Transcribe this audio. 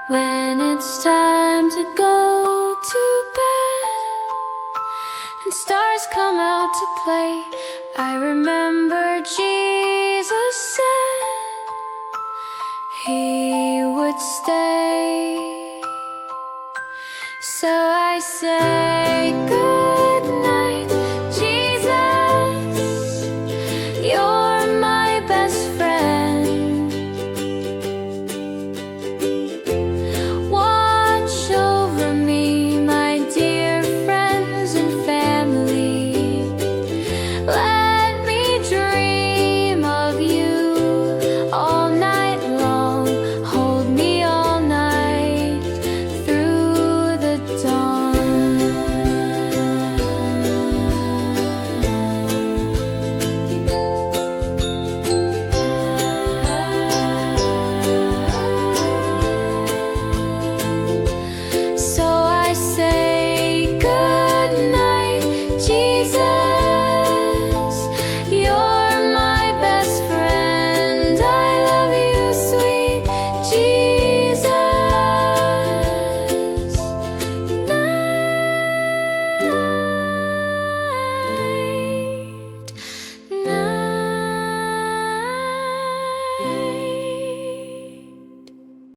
When it's time to go to bed and stars come out to play, I remember Jesus said He would stay. So I say